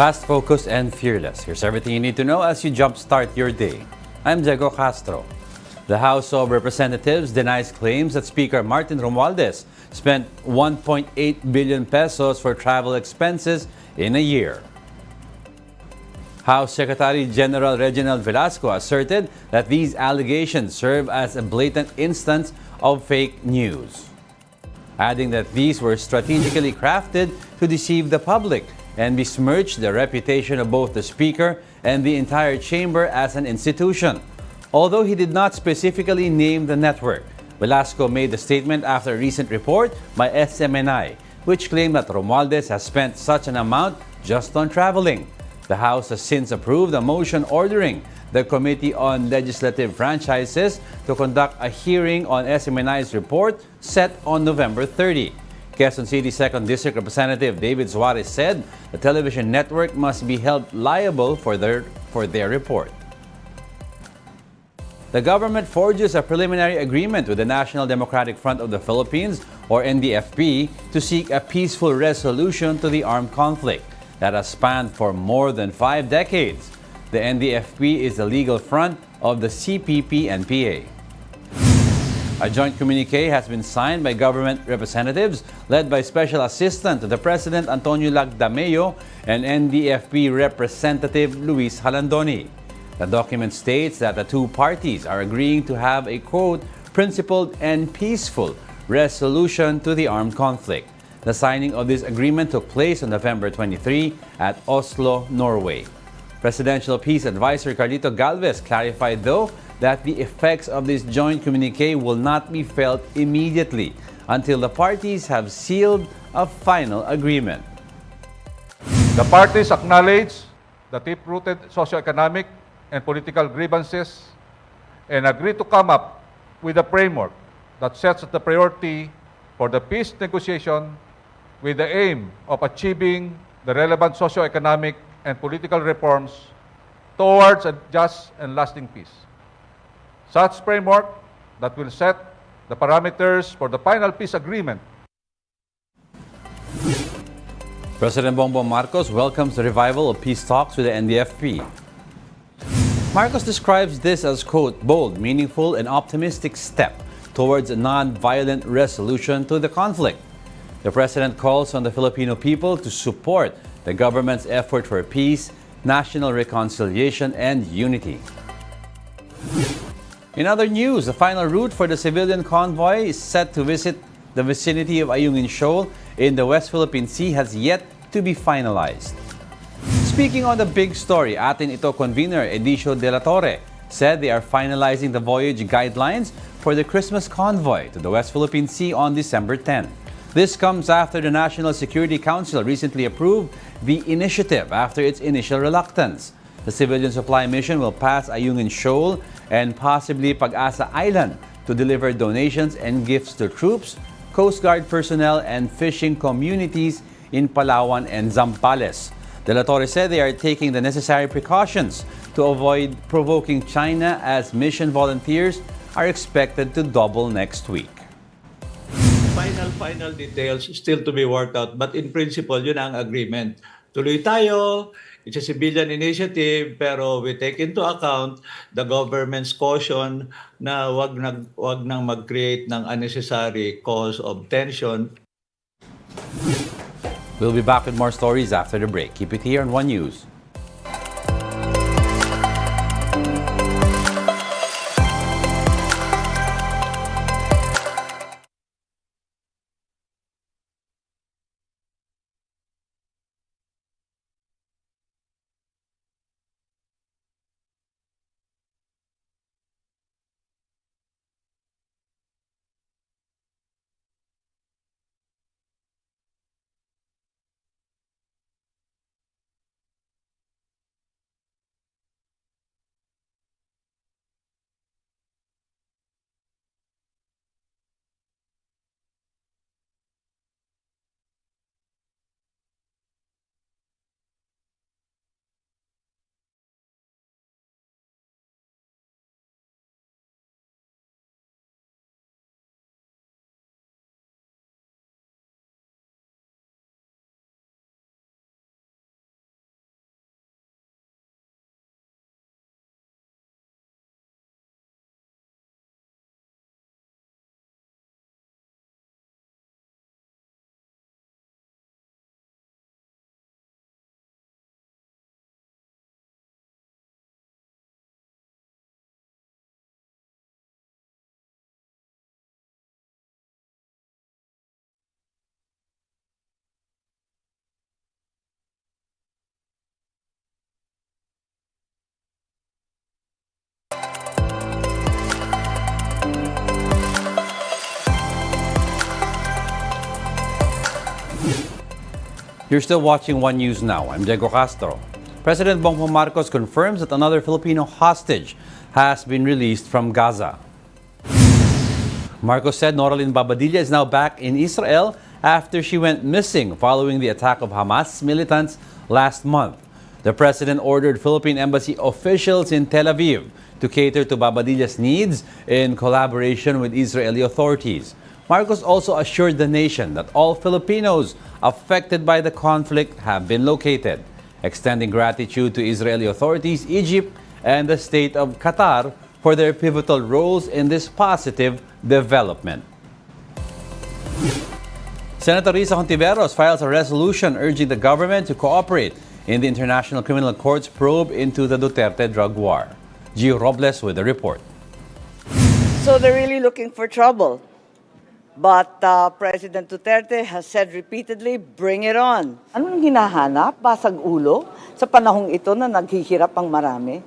Fast, focused, and fearless. Here's everything you need to know as you jumpstart your day. I'm Diego Castro. The House of Representatives denies claims that Speaker Martin Romualdez spent 1.8 billion pesos for travel expenses in a year. House Secretary General Reginald Velasco asserted that these allegations serve as a blatant instance of fake news, adding that these were strategically crafted to deceive the public and besmirch the reputation of both the Speaker and the entire chamber as an institution. Although he did not specifically name the network, Velasco made the statement after a recent report by SMNI, which claimed that Romualdez has spent such an amount just on traveling. The House has since approved a motion ordering the Committee on Legislative Franchises to conduct a hearing on SMNI's report set on November 30. Quezon City 2nd District Representative David Suarez said the television network must be held liable for their report. The government forges a preliminary agreement with the National Democratic Front of the Philippines, or NDFP, to seek a peaceful resolution to the armed conflict that has spanned for more than 5 decades. The NDFP is the legal front of the CPP-NPA. A joint communique has been signed by government representatives led by Special Assistant to the President Antonio Lagdameo and NDFP Representative Luis Halandoni. The document states that the two parties are agreeing to have a, quote, principled and peaceful resolution to the armed conflict. The signing of this agreement took place on November 23 at Oslo, Norway. Presidential Peace Advisor Carlito Galvez clarified, though, that the effects of this joint communique will not be felt immediately until the parties have sealed a final agreement. The parties acknowledge the deep-rooted socioeconomic and political grievances and agree to come up with a framework that sets the priority for the peace negotiation with the aim of achieving the relevant socioeconomic and political reforms towards a just and lasting peace. Such framework that will set the parameters for the final peace agreement. President Bongbong Marcos welcomes the revival of peace talks with the NDFP. Marcos describes this as, quote, bold, meaningful, and optimistic step towards a non-violent resolution to the conflict. The President calls on the Filipino people to support the government's effort for peace, national reconciliation, and unity. In other news, the final route for the civilian convoy is set to visit the vicinity of Ayungin Shoal in the West Philippine Sea has yet to be finalized. Speaking on the big story, Atin Ito convener Edicio de la Torre said they are finalizing the voyage guidelines for the Christmas convoy to the West Philippine Sea on December 10. This comes after the National Security Council recently approved the initiative after its initial reluctance. The civilian supply mission will pass Ayungin Shoal and possibly Pag-asa Island to deliver donations and gifts to troops, Coast Guard personnel, and fishing communities in Palawan and Zambales. De la Torre said they are taking the necessary precautions to avoid provoking China as mission volunteers are expected to double next week. Final details still to be worked out, but in principle, yun ang agreement. Tuloy tayo, it's a civilian initiative, pero we take into account the government's caution na wag nang mag-create ng unnecessary cause of tension. We'll be back with more stories after the break. Keep it here on One News. You're still watching One News Now. I'm Diego Castro. President Bongbong Marcos confirms that another Filipino hostage has been released from Gaza. Marcos said Noraline Babadilla is now back in Israel after she went missing following the attack of Hamas militants last month. The president ordered Philippine embassy officials in Tel Aviv to cater to Babadilla's needs in collaboration with Israeli authorities. Marcos also assured the nation that all Filipinos affected by the conflict have been located, extending gratitude to Israeli authorities, Egypt, and the state of Qatar for their pivotal roles in this positive development. Senator Risa Hontiveros files a resolution urging the government to cooperate in the International Criminal Court's probe into the Duterte drug war. Gio Robles with the report. So they're really looking for trouble. But President Duterte has said repeatedly, bring it on. Anong hinahanap? Basag ulo? Sa panahong ito na naghihirap ang marami?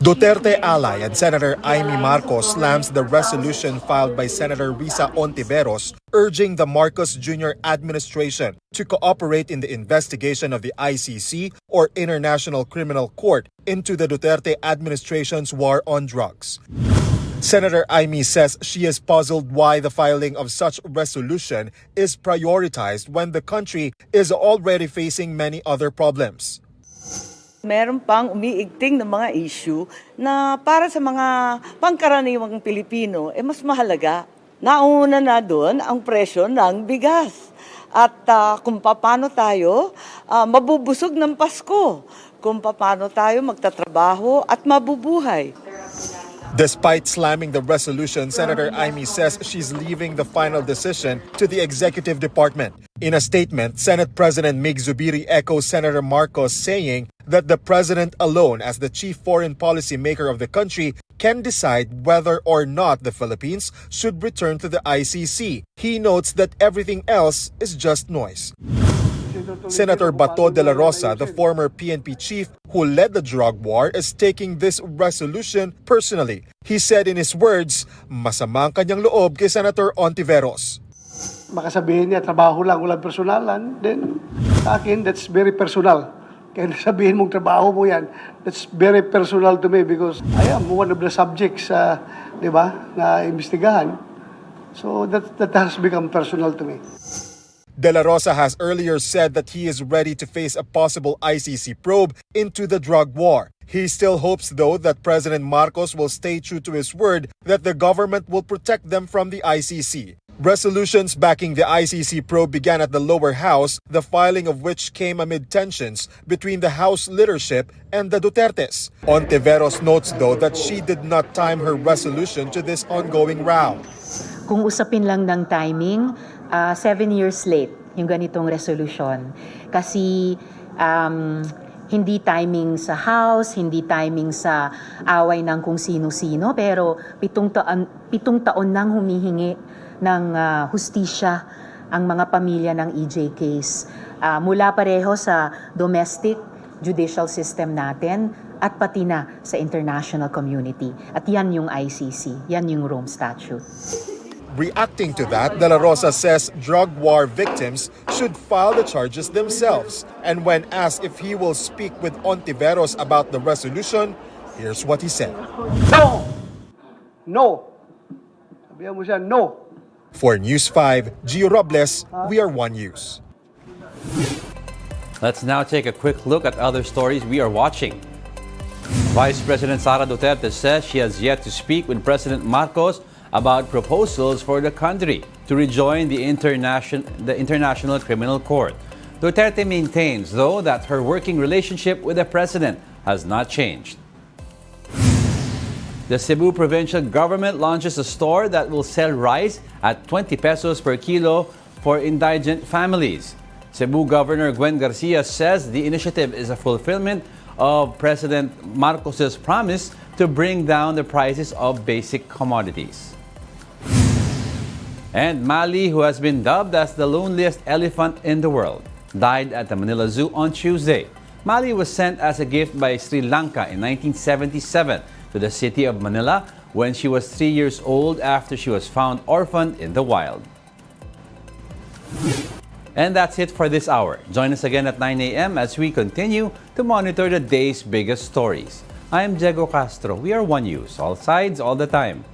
Duterte ally and Senator Amy Marcos slams the resolution filed by Senator Risa Hontiveros urging the Marcos Jr. administration to cooperate in the investigation of the ICC or International Criminal Court into the Duterte administration's war on drugs. Senator Amy says she is puzzled why the filing of such resolution is prioritized when the country is already facing many other problems. Meron pang umiigting na mga issue na para sa mga pangkaraniwang Pilipino, mas mahalaga. Nauna na doon ang presyo ng bigas. At kung paano tayo mabubusog ng Pasko, kung paano tayo magtatrabaho at mabubuhay. Despite slamming the resolution, Senator Amy says she's leaving the final decision to the executive department. In a statement, Senate President Mig Zubiri echoes Senator Marcos, saying that the president alone, as the chief foreign policy maker of the country, can decide whether or not the Philippines should return to the ICC. He notes that everything else is just noise. Senator Bato de la Rosa, the former PNP chief who led the drug war, is taking this resolution personally. He said in his words, masama ang kanyang loob kay Senator Hontiveros. Makasabihin niya, trabaho lang, walang personalan, then sa akin, that's very personal. Kaya sabihin mong trabaho mo yan, that's very personal to me because I am one of the subjects, di ba, na imbestigahan. So that has become personal to me. De la Rosa has earlier said that he is ready to face a possible ICC probe into the drug war. He still hopes, though, that President Marcos will stay true to his word that the government will protect them from the ICC. Resolutions backing the ICC probe began at the lower house, the filing of which came amid tensions between the House leadership and the Dutertes. Hontiveros notes, though, that she did not time her resolution to this ongoing row. Kung usapin lang ng timing, 7 years late yung ganitong resolution. Kasi hindi timing sa House, hindi timing sa away ng kung sino-sino, pero 7 taon nang humihingi ng hustisya ang mga pamilya ng EJ case. Mula pareho sa domestic judicial system natin at pati na sa international community. At yan yung ICC, yan yung Rome Statute. Reacting to that, De La Rosa says drug war victims should file the charges themselves. And when asked if he will speak with Hontiveros about the resolution, here's what he said. No! No! Sabihan mo siya, no! For News 5, Gio Robles, we are One News. Let's now take a quick look at other stories we are watching. Vice President Sara Duterte says she has yet to speak with President Marcos about proposals for the country to rejoin the International Criminal Court. Duterte maintains, though, that her working relationship with the president has not changed. The Cebu provincial government launches a store that will sell rice at 20 pesos per kilo for indigent families. Cebu Governor Gwen Garcia says the initiative is a fulfillment of President Marcos's promise to bring down the prices of basic commodities. And Mali, who has been dubbed as the loneliest elephant in the world, died at the Manila Zoo on Tuesday. Mali was sent as a gift by Sri Lanka in 1977 to the city of Manila when she was 3 years old after she was found orphaned in the wild. And that's it for this hour. Join us again at 9 a.m. as we continue to monitor the day's biggest stories. I'm Diego Castro. We are One News, all sides, all the time.